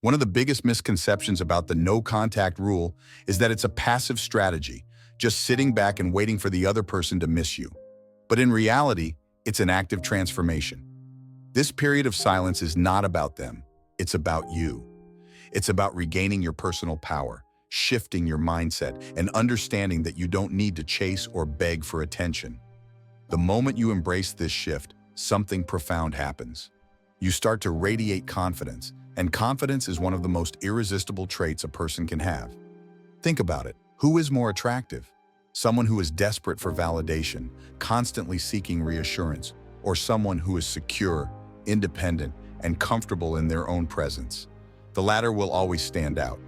One of the biggest misconceptions about the no contact rule is that it's a passive strategy, just sitting back and waiting for the other person to miss you. But in reality, it's an active transformation. This period of silence is not about them, it's about you. It's about regaining your personal power, shifting your mindset, and understanding that you don't need to chase or beg for attention. The moment you embrace this shift, something profound happens. You start to radiate confidence, and confidence is one of the most irresistible traits a person can have. Think about it. Who is more attractive? Someone who is desperate for validation, constantly seeking reassurance, or someone who is secure, independent, and comfortable in their own presence? The latter will always stand out.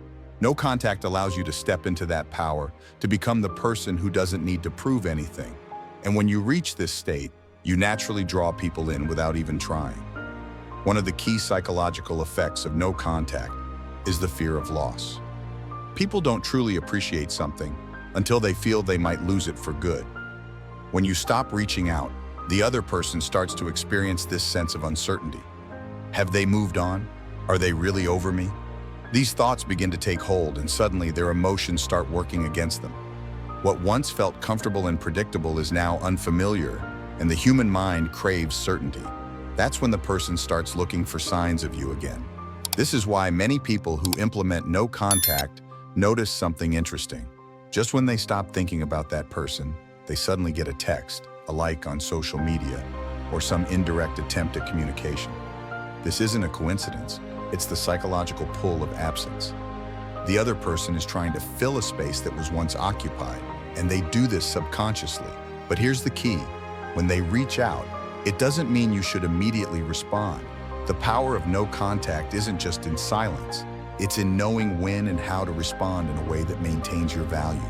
No contact allows you to step into that power, to become the person who doesn't need to prove anything. And when you reach this state, you naturally draw people in without even trying. One of the key psychological effects of no contact is the fear of loss. People don't truly appreciate something until they feel they might lose it for good. When you stop reaching out, the other person starts to experience this sense of uncertainty. Have they moved on? Are they really over me? These thoughts begin to take hold, and suddenly their emotions start working against them. What once felt comfortable and predictable is now unfamiliar, and the human mind craves certainty. That's when the person starts looking for signs of you again. This is why many people who implement no contact notice something interesting. Just when they stop thinking about that person, they suddenly get a text, a like on social media, or some indirect attempt at communication. This isn't a coincidence. It's the psychological pull of absence. The other person is trying to fill a space that was once occupied, and they do this subconsciously. But here's the key. When they reach out, it doesn't mean you should immediately respond. The power of no contact isn't just in silence. It's in knowing when and how to respond in a way that maintains your value.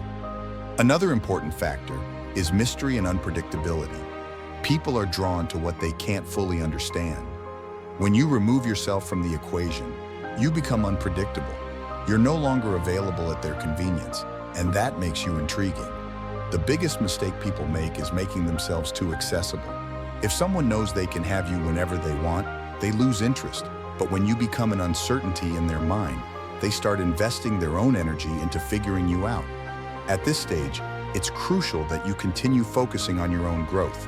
Another important factor is mystery and unpredictability. People are drawn to what they can't fully understand. When you remove yourself from the equation, you become unpredictable. You're no longer available at their convenience, and that makes you intriguing. The biggest mistake people make is making themselves too accessible. If someone knows they can have you whenever they want, they lose interest. But when you become an uncertainty in their mind, they start investing their own energy into figuring you out. At this stage, it's crucial that you continue focusing on your own growth.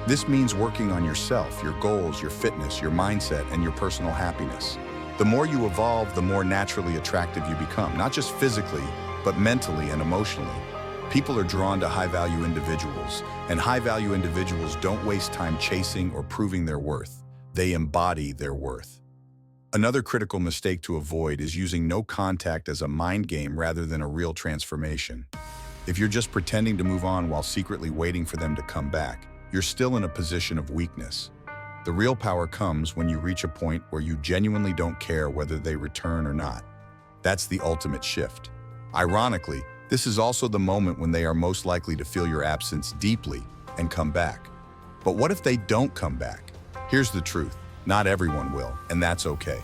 This means working on yourself, your goals, your fitness, your mindset, and your personal happiness. The more you evolve, the more naturally attractive you become, not just physically, but mentally and emotionally. People are drawn to high-value individuals, and high-value individuals don't waste time chasing or proving their worth. They embody their worth. Another critical mistake to avoid is using no contact as a mind game rather than a real transformation. If you're just pretending to move on while secretly waiting for them to come back, you're still in a position of weakness. The real power comes when you reach a point where you genuinely don't care whether they return or not. That's the ultimate shift. Ironically, this is also the moment when they are most likely to feel your absence deeply and come back. But what if they don't come back? Here's the truth. Not everyone will, and that's okay.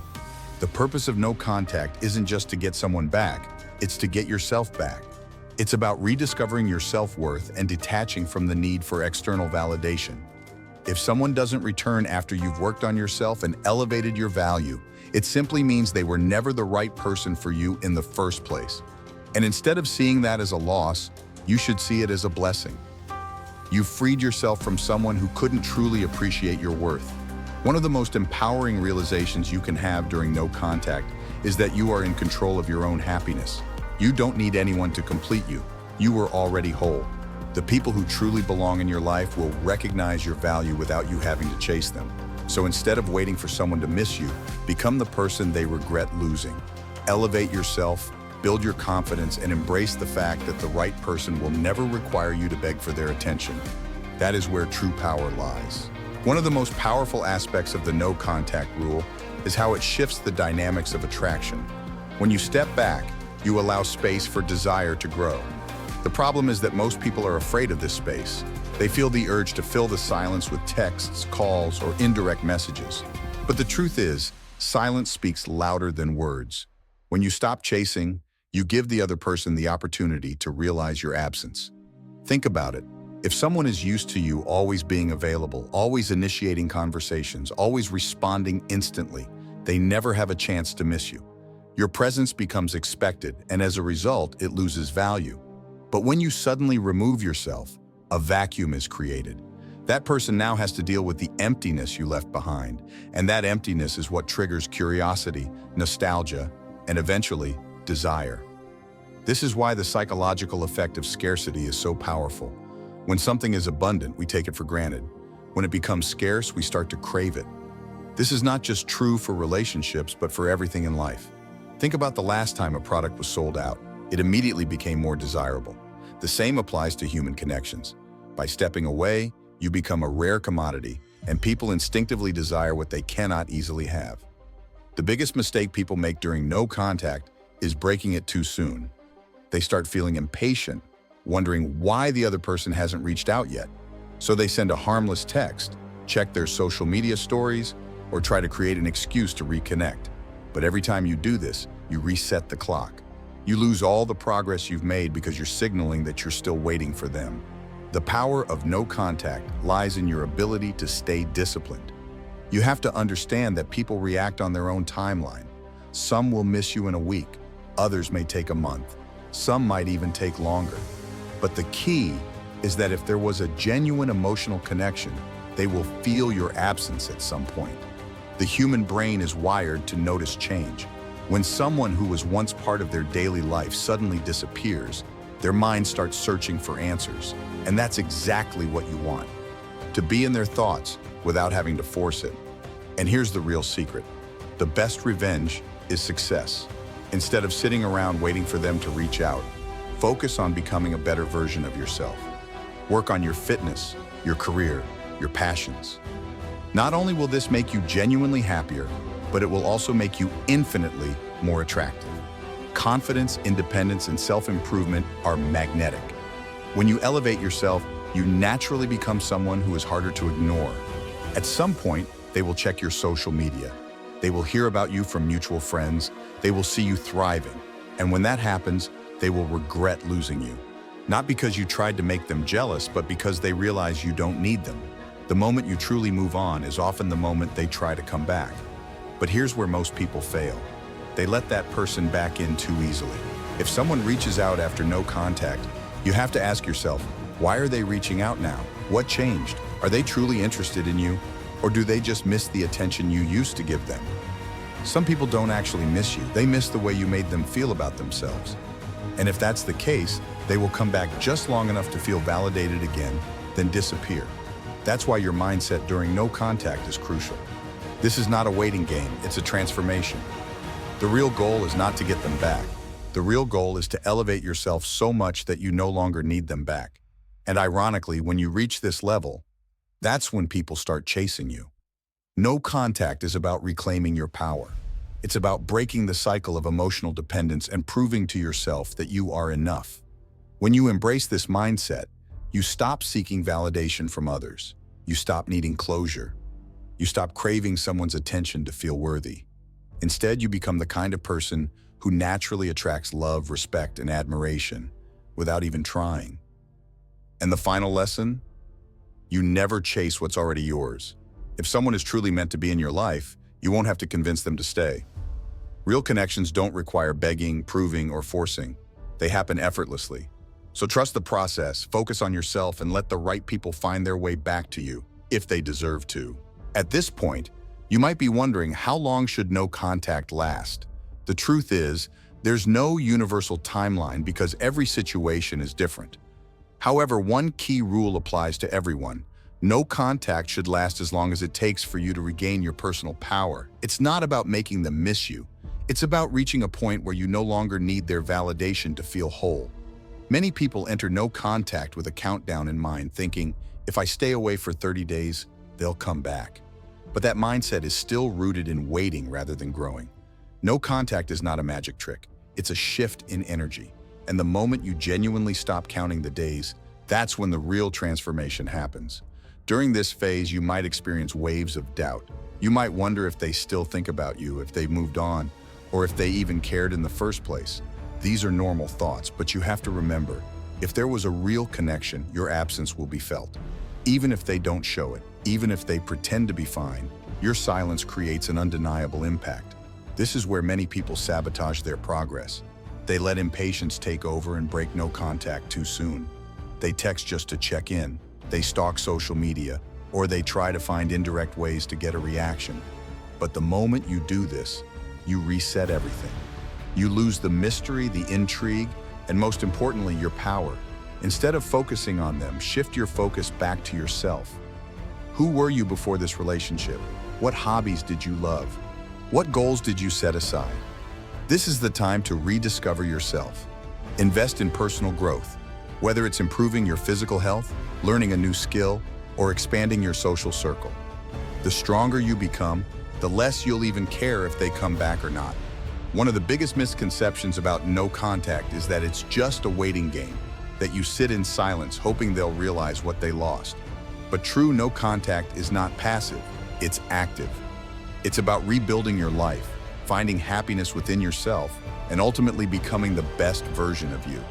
The purpose of no contact isn't just to get someone back, it's to get yourself back. It's about rediscovering your self-worth and detaching from the need for external validation. If someone doesn't return after you've worked on yourself and elevated your value, it simply means they were never the right person for you in the first place. And instead of seeing that as a loss, you should see it as a blessing. You've freed yourself from someone who couldn't truly appreciate your worth. One of the most empowering realizations you can have during no contact is that you are in control of your own happiness. You don't need anyone to complete you. You are already whole. The people who truly belong in your life will recognize your value without you having to chase them. So instead of waiting for someone to miss you, become the person they regret losing. Elevate yourself, build your confidence, and embrace the fact that the right person will never require you to beg for their attention. That is where true power lies. One of the most powerful aspects of the no contact rule is how it shifts the dynamics of attraction. When you step back, you allow space for desire to grow. The problem is that most people are afraid of this space. They feel the urge to fill the silence with texts, calls, or indirect messages. But the truth is, silence speaks louder than words. When you stop chasing, you give the other person the opportunity to realize your absence. Think about it. If someone is used to you always being available, always initiating conversations, always responding instantly, they never have a chance to miss you. Your presence becomes expected, and as a result, it loses value. But when you suddenly remove yourself, a vacuum is created. That person now has to deal with the emptiness you left behind, and that emptiness is what triggers curiosity, nostalgia, and eventually, desire. This is why the psychological effect of scarcity is so powerful. When something is abundant, we take it for granted. When it becomes scarce, we start to crave it. This is not just true for relationships, but for everything in life. Think about the last time a product was sold out. It immediately became more desirable. The same applies to human connections. By stepping away, you become a rare commodity, and people instinctively desire what they cannot easily have. The biggest mistake people make during no contact is breaking it too soon. They start feeling impatient, wondering why the other person hasn't reached out yet. So they send a harmless text, check their social media stories, or try to create an excuse to reconnect. But every time you do this, you reset the clock. You lose all the progress you've made because you're signaling that you're still waiting for them. The power of no contact lies in your ability to stay disciplined. You have to understand that people react on their own timeline. Some will miss you in a week, others may take a month, some might even take longer. But the key is that if there was a genuine emotional connection, they will feel your absence at some point. The human brain is wired to notice change. When someone who was once part of their daily life suddenly disappears, their mind starts searching for answers. And that's exactly what you want. To be in their thoughts without having to force it. And here's the real secret. The best revenge is success. Instead of sitting around waiting for them to reach out, focus on becoming a better version of yourself. Work on your fitness, your career, your passions. Not only will this make you genuinely happier, but it will also make you infinitely more attractive. Confidence, independence, and self-improvement are magnetic. When you elevate yourself, you naturally become someone who is harder to ignore. At some point, they will check your social media. They will hear about you from mutual friends. They will see you thriving. And when that happens, they will regret losing you. Not because you tried to make them jealous, but because they realize you don't need them. The moment you truly move on is often the moment they try to come back. But here's where most people fail. They let that person back in too easily. If someone reaches out after no contact, you have to ask yourself, why are they reaching out now? What changed? Are they truly interested in you? Or do they just miss the attention you used to give them? Some people don't actually miss you. They miss the way you made them feel about themselves. And if that's the case, they will come back just long enough to feel validated again, then disappear. That's why your mindset during no contact is crucial. This is not a waiting game, it's a transformation. The real goal is not to get them back. The real goal is to elevate yourself so much that you no longer need them back. And ironically, when you reach this level, that's when people start chasing you. No contact is about reclaiming your power. It's about breaking the cycle of emotional dependence and proving to yourself that you are enough. When you embrace this mindset, you stop seeking validation from others. You stop needing closure. You stop craving someone's attention to feel worthy. Instead, you become the kind of person who naturally attracts love, respect, and admiration without even trying. And the final lesson? You never chase what's already yours. If someone is truly meant to be in your life, you won't have to convince them to stay. Real connections don't require begging, proving, or forcing. They happen effortlessly. So trust the process, focus on yourself, and let the right people find their way back to you, if they deserve to. At this point, you might be wondering, how long should no contact last? The truth is, there's no universal timeline because every situation is different. However, one key rule applies to everyone. No contact should last as long as it takes for you to regain your personal power. It's not about making them miss you. It's about reaching a point where you no longer need their validation to feel whole. Many people enter no contact with a countdown in mind, thinking, if I stay away for 30 days, they'll come back. But that mindset is still rooted in waiting rather than growing. No contact is not a magic trick. It's a shift in energy. And the moment you genuinely stop counting the days, that's when the real transformation happens. During this phase, you might experience waves of doubt. You might wonder if they still think about you, if they've moved on, or if they even cared in the first place. These are normal thoughts, but you have to remember, if there was a real connection, your absence will be felt. Even if they don't show it, even if they pretend to be fine, your silence creates an undeniable impact. This is where many people sabotage their progress. They let impatience take over and break no contact too soon. They text just to check in, they stalk social media, or they try to find indirect ways to get a reaction. But the moment you do this, you reset everything. You lose the mystery, the intrigue, and most importantly, your power. Instead of focusing on them, shift your focus back to yourself. Who were you before this relationship? What hobbies did you love? What goals did you set aside? This is the time to rediscover yourself. Invest in personal growth, whether it's improving your physical health, learning a new skill, or expanding your social circle. The stronger you become, the less you'll even care if they come back or not. One of the biggest misconceptions about no contact is that it's just a waiting game, that you sit in silence hoping they'll realize what they lost. But true no contact is not passive, it's active. It's about rebuilding your life, finding happiness within yourself, and ultimately becoming the best version of you.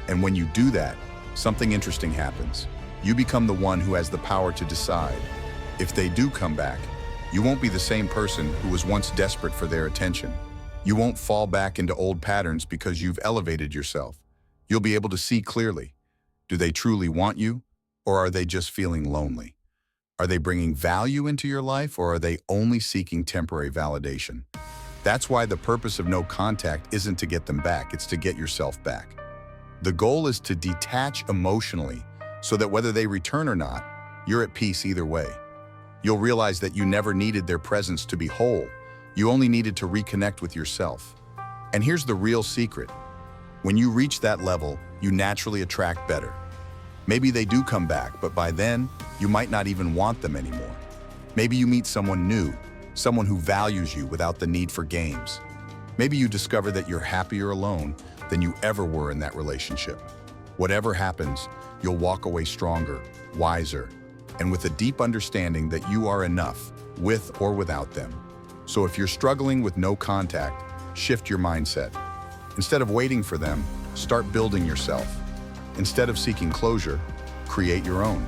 And when you do that, something interesting happens. You become the one who has the power to decide. If they do come back, you won't be the same person who was once desperate for their attention. You won't fall back into old patterns because you've elevated yourself. You'll be able to see clearly. Do they truly want you, or are they just feeling lonely? Are they bringing value into your life, or are they only seeking temporary validation? That's why the purpose of no contact isn't to get them back, it's to get yourself back. The goal is to detach emotionally so that whether they return or not, you're at peace either way. You'll realize that you never needed their presence to be whole. You only needed to reconnect with yourself. And here's the real secret. When you reach that level, you naturally attract better. Maybe they do come back, but by then, you might not even want them anymore. Maybe you meet someone new, someone who values you without the need for games. Maybe you discover that you're happier alone than you ever were in that relationship. Whatever happens, you'll walk away stronger, wiser, and with a deep understanding that you are enough, with or without them. So if you're struggling with no contact, shift your mindset. Instead of waiting for them, start building yourself. Instead of seeking closure, create your own.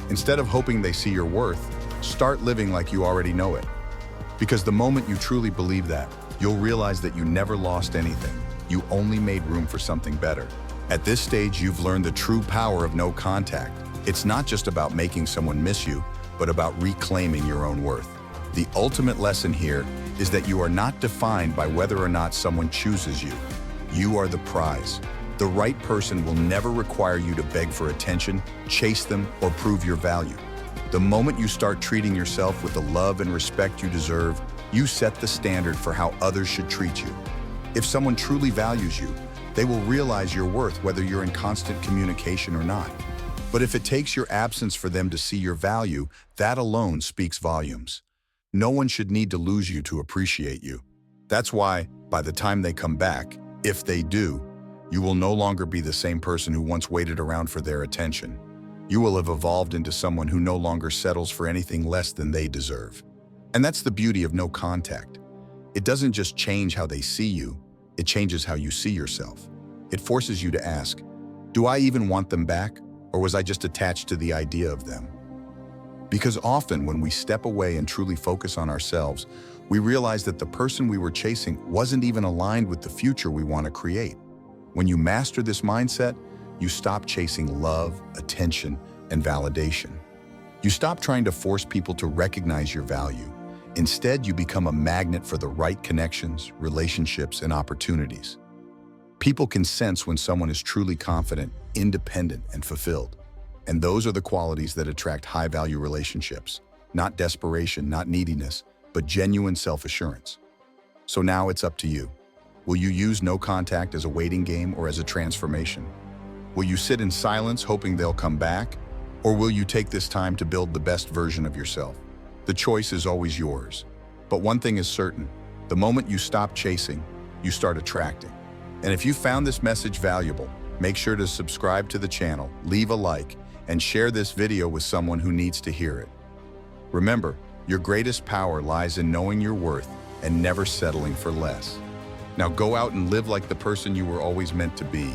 Instead of hoping they see your worth, start living like you already know it. Because the moment you truly believe that, you'll realize that you never lost anything. You only made room for something better. At this stage, you've learned the true power of no contact. It's not just about making someone miss you, but about reclaiming your own worth. The ultimate lesson here is that you are not defined by whether or not someone chooses you. You are the prize. The right person will never require you to beg for attention, chase them, or prove your value. The moment you start treating yourself with the love and respect you deserve, you set the standard for how others should treat you. If someone truly values you, they will realize your worth whether you're in constant communication or not. But if it takes your absence for them to see your value, that alone speaks volumes. No one should need to lose you to appreciate you. That's why, by the time they come back, if they do, you will no longer be the same person who once waited around for their attention. You will have evolved into someone who no longer settles for anything less than they deserve. And that's the beauty of no contact. It doesn't just change how they see you, it changes how you see yourself. It forces you to ask, do I even want them back, or was I just attached to the idea of them? Because often when we step away and truly focus on ourselves, we realize that the person we were chasing wasn't even aligned with the future we want to create. When you master this mindset, you stop chasing love, attention, and validation. You stop trying to force people to recognize your value. Instead, you become a magnet for the right connections, relationships, and opportunities. People can sense when someone is truly confident, independent, and fulfilled. And those are the qualities that attract high-value relationships. Not desperation, not neediness, but genuine self-assurance. So now it's up to you. Will you use no contact as a waiting game or as a transformation? Will you sit in silence hoping they'll come back? Or will you take this time to build the best version of yourself? The choice is always yours. But one thing is certain, the moment you stop chasing, you start attracting. And if you found this message valuable, make sure to subscribe to the channel, leave a like, and share this video with someone who needs to hear it. Remember, your greatest power lies in knowing your worth and never settling for less. Now go out and live like the person you were always meant to be.